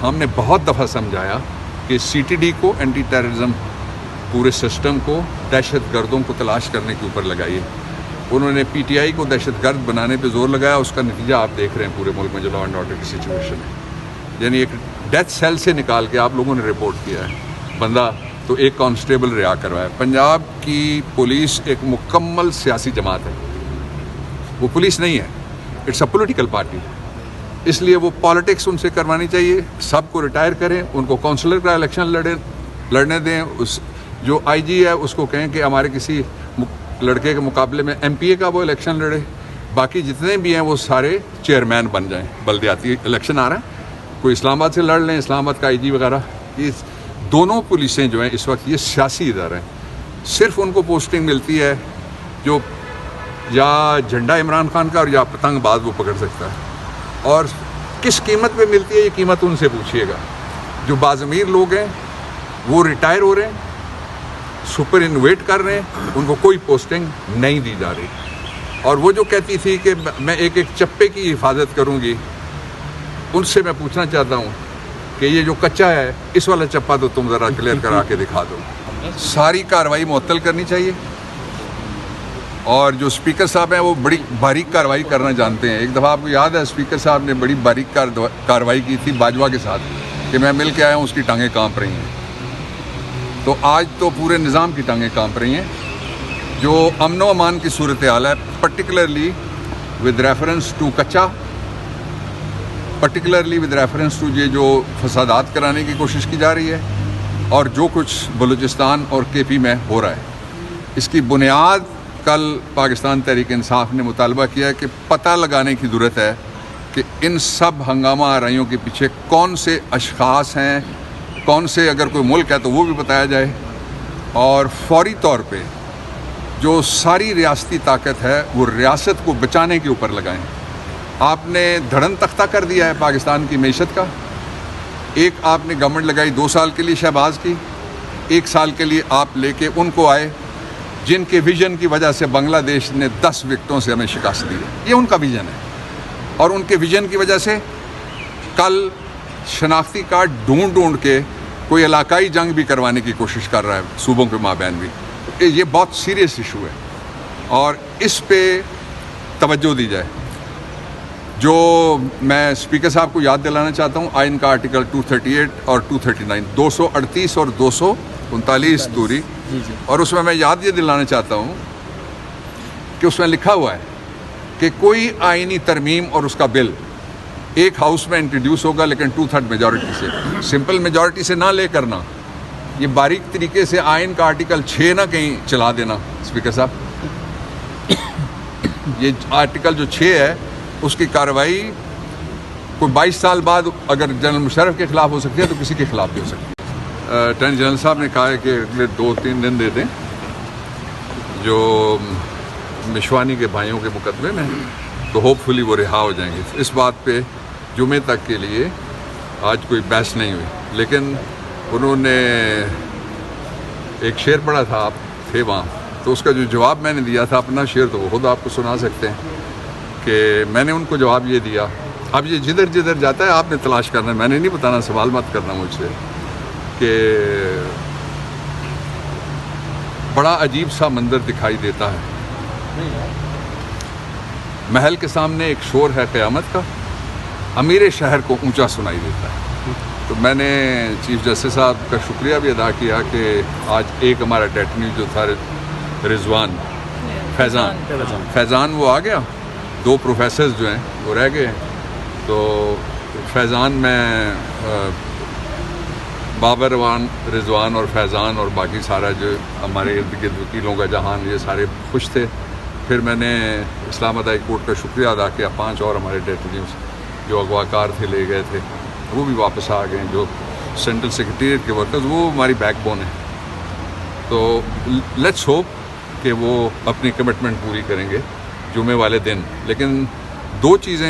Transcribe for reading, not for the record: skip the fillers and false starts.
हमने बहुत दफ़ा समझाया कि सीटीडी को, एंटी टेररिज्म पूरे सिस्टम को दहशत गर्दों को तलाश करने के ऊपर लगाइए। उन्होंने पीटीआई को दहशत गर्द बनाने पे जोर लगाया। उसका नतीजा आप देख रहे हैं पूरे मुल्क में जो लॉ एंड ऑर्डर की सिचुएशन है। यानी एक डेथ सेल से निकाल के आप लोगों ने रिपोर्ट किया है बंदा, तो एक कांस्टेबल रिहा करवाया। पंजाब की पुलिस एक मुकम्मल सियासी जमात है, वो पुलिस नहीं है, इट्स अ पॉलिटिकल पार्टी। इसलिए वो पॉलिटिक्स उनसे करवानी चाहिए। सबको रिटायर करें, उनको काउंसलर का इलेक्शन लड़ने दें। उस जो आईजी है उसको कहें कि हमारे किसी लड़के के मुकाबले में एमपीए का वो इलेक्शन लड़े। बाकी जितने भी हैं वो सारे चेयरमैन बन जाएं। बल्दियाती इलेक्शन आ रहा है, कोई इस्लामाबाद से लड़ लें, इस्लामाबाद का आईजी वगैरह। ये दोनों पुलिसें जो हैं इस वक्त ये सियासी इदारे हैं। सिर्फ उनको पोस्टिंग मिलती है जो या झंडा इमरान खान का और या पतंगबाज वो पकड़ सकता है। और किस कीमत पे मिलती है ये कीमत उनसे पूछिएगा। जो बाज़मीर लोग हैं वो रिटायर हो रहे हैं, सुपर इनोवेट कर रहे हैं, उनको कोई पोस्टिंग नहीं दी जा रही। और वो जो कहती थी कि मैं एक एक चप्पे की हिफाजत करूंगी, उनसे मैं पूछना चाहता हूं कि ये जो कच्चा है इस वाला चप्पा तो तुम ज़रा क्लियर करा के दिखा दो। सारी कार्रवाई मुअत्तल करनी चाहिए। और जो स्पीकर साहब हैं वो बड़ी बारीक कार्रवाई करना जानते हैं। एक दफ़ा आपको याद है स्पीकर साहब ने बड़ी बारीक कार्रवाई की थी बाजवा के साथ कि मैं मिल के आया हूँ, उसकी टांगें कांप रही हैं। तो आज तो पूरे निज़ाम की टांगें कांप रही हैं। जो अमन व अमान की सूरत हाल है, पर्टिकुलरली विद रेफरेंस टू कच्चा, पर्टिकुलरली विद रेफरेंस टू ये जो फसादात कराने की कोशिश की जा रही है और जो कुछ बलूचिस्तान और केपी में हो रहा है, इसकी बुनियाद कल पाकिस्तान तहरीक इंसाफ ने मुतालबा किया है कि पता लगाने की ज़रूरत है कि इन सब हंगामा आराइयों के पीछे कौन से अशख़ास हैं, कौन से, अगर कोई मुल्क है तो वो भी बताया जाए। और फौरी तौर पे जो सारी रियासती ताकत है वो रियासत को बचाने के ऊपर लगाएं। आपने धड़न तख्ता कर दिया है पाकिस्तान की मईशत का। एक आपने गवर्नमेंट लगाई 2 साल के लिए शहबाज की, 1 साल के लिए आप लेके उनको आए जिनके विजन की वजह से बांग्लादेश ने 10 विकेटों से हमें शिकस्त दी है। ये उनका विजन है और उनके विजन की वजह से कल शनाख्ती कार्ड ढूंढ के कोई इलाकाई जंग भी करवाने की कोशिश कर रहा है सूबों के माबैन भी। ये बहुत सीरियस इशू है और इस पे तवज्जो दी जाए। जो मैं स्पीकर साहब को याद दिलाना चाहता हूँ, आइन का आर्टिकल 238 और 239, 238 और 239 दूरी, और उसमें मैं याद ये दिलाना चाहता हूँ कि उसमें लिखा हुआ है कि कोई आइनी तरमीम और उसका बिल एक हाउस में इंट्रोड्यूस होगा लेकिन 2/3 मेजॉरिटी से, सिंपल मेजॉरिटी से ना ले करना। ये बारीक तरीके से आइन का आर्टिकल 6 ना कहीं चला देना स्पीकर साहब। ये आर्टिकल जो 6 है उसकी कार्रवाई कोई 22 साल बाद अगर जनरल मुशर्रफ के खिलाफ हो सकती है तो किसी के खिलाफ भी हो सकती है। अटॉर्नी जनरल साहब ने कहा है कि अगले 2-3 दिन दे दें जो मिशवानी के भाइयों के मुकदमे में, तो होपफुली वो रिहा हो जाएंगे। इस बात पे जुमे तक के लिए आज कोई बहस नहीं हुई। लेकिन उन्होंने एक शेर पढ़ा था, आप थे वहाँ, तो उसका जो जवाब मैंने दिया था, अपना शेर तो वो खुद आपको सुना सकते हैं कि मैंने उनको जवाब ये दिया, अब ये जिधर जिधर जाता है आपने तलाश करना है, मैंने नहीं बताना, सवाल मत करना मुझसे, कि बड़ा अजीब सा मंजर दिखाई देता है। महल के सामने एक शोर है क़यामत का, अमीर शहर को ऊंचा सुनाई देता है। तो मैंने चीफ जस्टिस साहब का शुक्रिया भी अदा किया कि आज एक हमारा डेटनी जो था रिजवान फैज़ान वो आ गया, 2 प्रोफेसर्स जो हैं वो रह गए। तो फैज़ान में बाबर रिजवान और फैज़ान और बाकी सारा जो हमारे इर्द गिर्द वकीलों का जहान, ये सारे खुश थे। फिर मैंने इस्लामाबाद हाई कोर्ट का शुक्रिया अदा किया, 5 और हमारे डेटनीज जो अगवाकार थे ले गए थे वो भी वापस आ गए। जो सेंट्रल सेक्रेटेरिएट के वर्कर्स, वो हमारी बैकबोन है। तो लेट्स होप कि वो अपनी कमिटमेंट पूरी करेंगे जुमे वाले दिन। लेकिन 2 चीज़ें